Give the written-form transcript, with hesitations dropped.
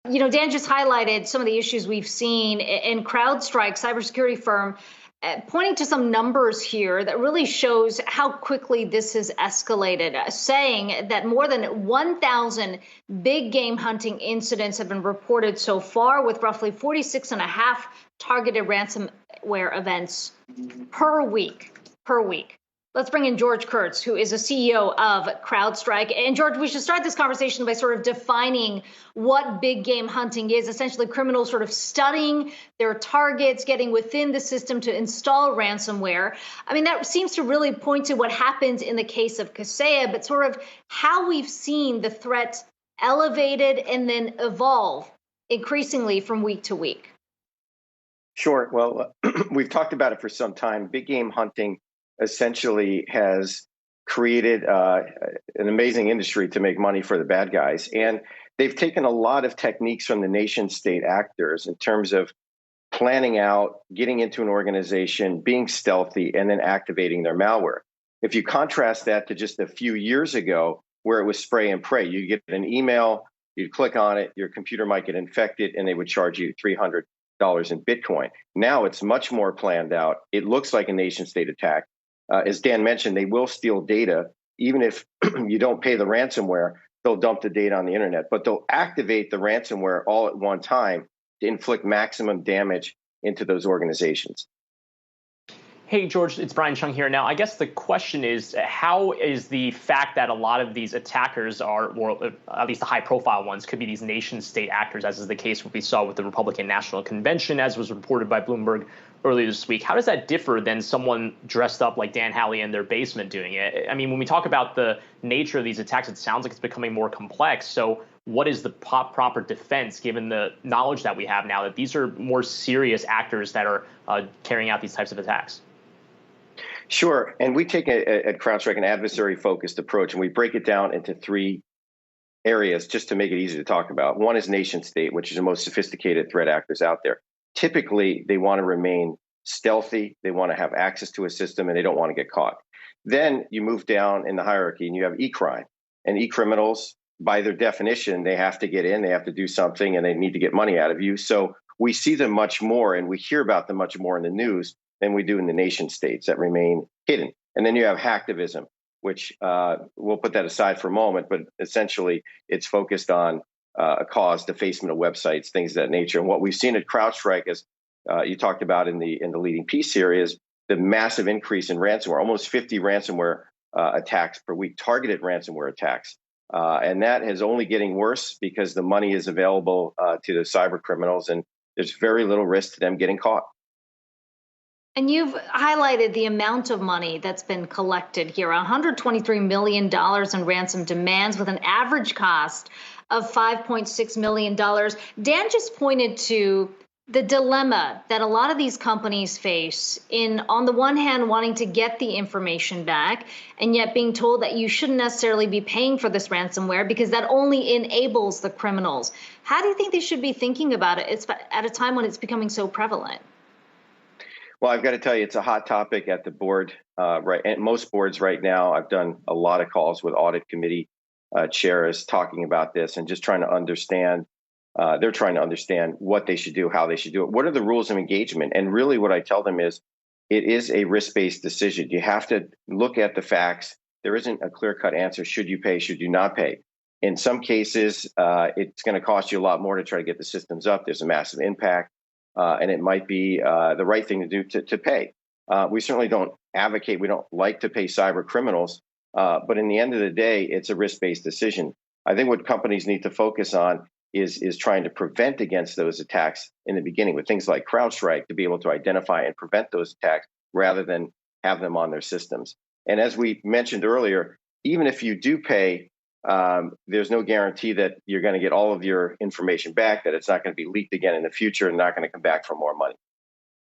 Dan just highlighted some of the issues we've seen in CrowdStrike, cybersecurity firm, pointing to some numbers here that really shows how quickly this has escalated, saying that more than 1,000 big game hunting incidents have been reported so far, with roughly 46 and a half targeted ransomware events per week. Let's bring in George Kurtz, who is a CEO of CrowdStrike. And George, we should start this conversation by sort of defining what big game hunting is, essentially criminals sort of studying their targets, getting within the system to install ransomware. I mean, that seems to really point to what happened in the case of Kaseya, but sort of how we've seen the threat elevated and then evolve increasingly from week to week. Sure. Well, we've talked about it for some time. Big game hunting essentially has created an amazing industry to make money for the bad guys. And they've taken a lot of techniques from the nation state actors in terms of planning out, getting into an organization, being stealthy, and then activating their malware. If you contrast that to just a few years ago, where it was spray and pray, you get an email, you'd click on it, your computer might get infected, and they would charge you $300 in Bitcoin. Now it's much more planned out. It looks like a nation state attack. As Dan mentioned, they will steal data. Even if you don't pay the ransomware, they'll dump the data on the internet, but they'll activate the ransomware all at one time to inflict maximum damage into those organizations. Hey, George, it's Brian Cheung here. Now, I guess the question is, how is the fact that a lot of these attackers are, or at least the high-profile ones, could be these nation-state actors, as is the case what we saw with the Republican National Convention, as was reported by Bloomberg earlier this week. How does that differ than someone dressed up like Dan Howley in their basement doing it? I mean, when we talk about the nature of these attacks, it sounds like it's becoming more complex. So what is the proper defense, given the knowledge that we have now that these are more serious actors that are carrying out these types of attacks? Sure. And we take at CrowdStrike an adversary-focused approach, and we break it down into three areas just to make it easy to talk about. One is nation state, which is the most sophisticated threat actors out there. Typically, they want to remain stealthy, they want to have access to a system, and they don't want to get caught. Then you move down in the hierarchy and you have e-crime. And e-criminals, by their definition, they have to get in, they have to do something, and they need to get money out of you. So we see them much more, and we hear about them much more in the news than we do in the nation states that remain hidden. And then you have hacktivism, which we'll put that aside for a moment, but essentially it's focused on a cause, defacement of websites, things of that nature. And what we've seen at CrowdStrike, as you talked about in the leading piece here, is the massive increase in ransomware, almost 50 ransomware attacks per week, targeted ransomware attacks. And that is only getting worse because the money is available to the cyber criminals, and there's very little risk to them getting caught. And you've highlighted the amount of money that's been collected here, $123 million in ransom demands with an average cost of $5.6 million. Dan just pointed to the dilemma that a lot of these companies face in, on the one hand, wanting to get the information back, and yet being told that you shouldn't necessarily be paying for this ransomware because that only enables the criminals. How do you think they should be thinking about it? It's at a time when it's becoming so prevalent. Well, I've got to tell you, it's a hot topic at the board, right? And most boards right now. I've done a lot of calls with audit committee chairs talking about this and just trying to understand. They're trying to understand what they should do, how they should do it. What are the rules of engagement? And really what I tell them is it is a risk-based decision. You have to look at the facts. There isn't a clear-cut answer. Should you pay? Should you not pay? In some cases, it's going to cost you a lot more to try to get the systems up. There's a massive impact. And it might be the right thing to do to pay. We certainly don't advocate, we don't like to pay cyber criminals, but in the end of the day, it's a risk-based decision. I think what companies need to focus on is trying to prevent against those attacks in the beginning with things like CrowdStrike to be able to identify and prevent those attacks rather than have them on their systems. And as we mentioned earlier, even if you do pay, there's no guarantee that you're going to get all of your information back, that it's not going to be leaked again in the future and not going to come back for more money.